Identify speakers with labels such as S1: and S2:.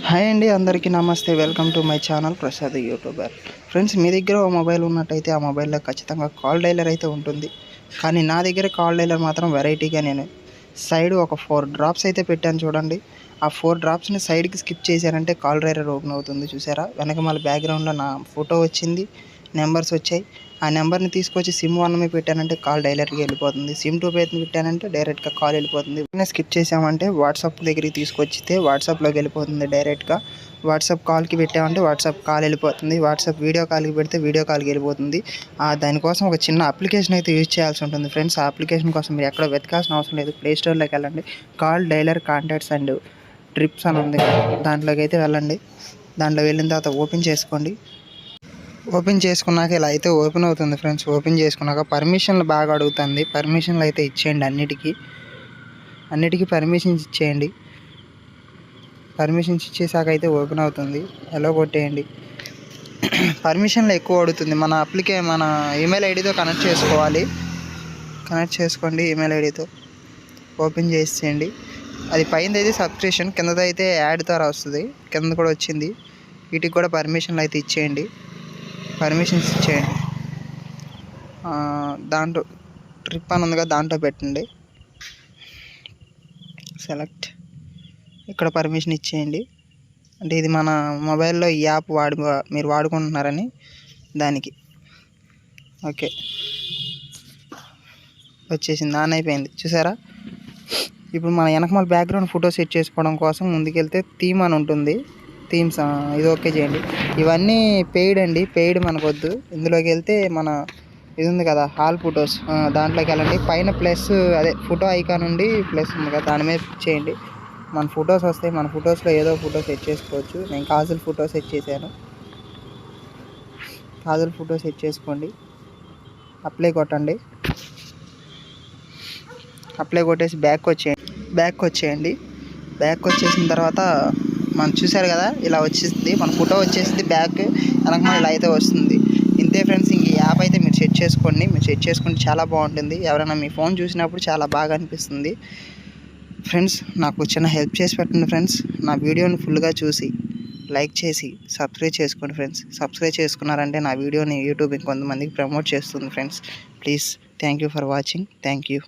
S1: Hi అండి, అందరికీ నమస్తే. Welcome to my channel Prasad YouTuber. Friends, మీ దగ్గర ఓ మొబైల్ ఉన్నట్టయితే ఆ మొబైల్లో ఖచ్చితంగా కాల్ డైలర్ అయితే ఉంటుంది. కానీ నా దగ్గర కాల్ డైలర్ మాత్రం వెరైటీగా నేను సైడ్ ఒక 4 డ్రాప్స్ అయితే పెట్టాను చూడండి. ఆ 4 డ్రాప్స్ని సైడ్కి స్కిప్ చేశారంటే కాల్ డైలర్ ఓపెన్ అవుతుంది. చూసారా, వెనక మళ్ళీ బ్యాక్గ్రౌండ్లో నా ఫోటో వచ్చింది, నెంబర్స్ వచ్చాయి. ఆ నెంబర్ని తీసుకొచ్చి సిమ్ 1 మీద పెట్టానంటే కాల్ డైలర్కి వెళ్ళిపోతుంది. సిమ్ 2 మీద పెట్టానంటే డైరెక్ట్గా కాల్ వెళ్ళిపోతుంది. స్కిప్ చేసామంటే వాట్సాప్ దగ్గరికి తీసుకొచ్చితే వాట్సాప్లోకి వెళ్ళిపోతుంది డైరెక్ట్గా. వాట్సాప్ కాల్కి పెట్టామంటే వాట్సాప్ కాల్ వెళ్ళిపోతుంది. వాట్సాప్ వీడియో కాల్కి పెడితే వీడియో కాల్కి వెళ్ళిపోతుంది. దానికోసం ఒక చిన్న అప్లికేషన్ అయితే యూజ్ చేయాల్సి ఉంటుంది ఫ్రెండ్స్. ఆ అప్లికేషన్ కోసం మీరు ఎక్కడ వెతకాల్సిన అవసరం లేదు. ప్లే స్టోర్లోకి వెళ్ళండి. Call dialler contacts and trips అని ఉంది, దాంట్లోకి అయితే వెళ్ళండి. దాంట్లో వెళ్ళిన తర్వాత ఓపెన్ చేసుకోండి. ఓపెన్ చేసుకున్నాక ఇలా అయితే ఓపెన్ అవుతుంది ఫ్రెండ్స్. ఓపెన్ చేసుకున్నాక పర్మిషన్లు బాగా అడుగుతుంది. పర్మిషన్లు అయితే ఇచ్చేయండి. అన్నిటికీ పర్మిషన్స్ ఇచ్చేయండి. పర్మిషన్స్ ఇచ్చేసాక అయితే ఓపెన్ అవుతుంది. ఎలా కొట్టేయండి. పర్మిషన్లు ఎక్కువ అడుగుతుంది. మన ఈమెయిల్ ఐడితో కనెక్ట్ చేసుకోవాలి. కనెక్ట్ చేసుకోండి ఈమెయిల్ ఐడితో. ఓపెన్ చేసేయండి. అది పైన అయితే సబ్స్క్రిప్షన్, కిందదైతే యాడ్ ద్వారా వస్తుంది. కింద కూడా వచ్చింది. వీటికి కూడా పర్మిషన్లు అయితే ఇచ్చేయండి. పర్మిషన్స్ ఇచ్చేయండి. దాంట్లో ట్రిప్ అని ఉందిగా, దాంట్లో పెట్టండి. సెలెక్ట్, ఇక్కడ పర్మిషన్ ఇచ్చేయండి. అంటే ఇది మన మొబైల్లో ఈ యాప్ మీరు వాడుకుంటున్నారని దానికి. ఓకే, వచ్చేసింది, ఆన్ అయిపోయింది. చూసారా, ఇప్పుడు మన వెనకమాల బ్యాక్గ్రౌండ్ ఫోటో సెట్ చేసుకోవడం కోసం ముందుకెళ్తే థీమ్ అని ఉంటుంది. థీమ్స్ ఇది ఓకే చేయండి. ఇవన్నీ పెయిడ్ అండి, పెయిడ్ మనకొద్దు. ఇందులోకి వెళ్తే మన ఇది ఉంది కదా, హాల్ ఫొటోస్, దాంట్లోకి వెళ్ళండి. పైన ప్లస్ అదే ఫోటో ఐకాన్ నుండి ప్లస్ ఉంది కదా, దాని మీద చేయండి. మన ఫొటోస్ వస్తాయి. మన ఫొటోస్లో ఏదో ఫోటో సెట్ చేసుకోవచ్చు. నేను కాజల్ ఫోటో సెట్ చేశాను. కాజల్ ఫోటో సెట్ చేసుకోండి. అప్లై కొట్టండి. అప్లై కొట్టేసి బ్యాక్ వచ్చేయండి. బ్యాక్ వచ్చేసిన తర్వాత మనం చూసారు కదా, ఇలా వచ్చేసింది. మన ఫోటో వచ్చేసింది. బ్యాక్ వెనక మన ఇలా అయితే వస్తుంది. ఇంతే ఫ్రెండ్స్. ఇంక ఈ యాప్ అయితే మీరు సెట్ చేసుకోండి. మీరు సెట్ చేసుకుంటే చాలా బాగుంటుంది. ఎవరైనా మీ ఫోన్ చూసినప్పుడు చాలా బాగా అనిపిస్తుంది ఫ్రెండ్స్. నాకు చిన్న హెల్ప్ చేసి పెట్టండి ఫ్రెండ్స్. నా వీడియోని ఫుల్గా చూసి లైక్ చేసి సబ్స్క్రైబ్ చేసుకోండి ఫ్రెండ్స్. సబ్స్క్రైబ్ చేసుకున్నారంటే నా వీడియోని యూట్యూబ్ ఇంకొంతమందికి ప్రమోట్ చేస్తుంది friends. Please, thank you for watching. Thank you.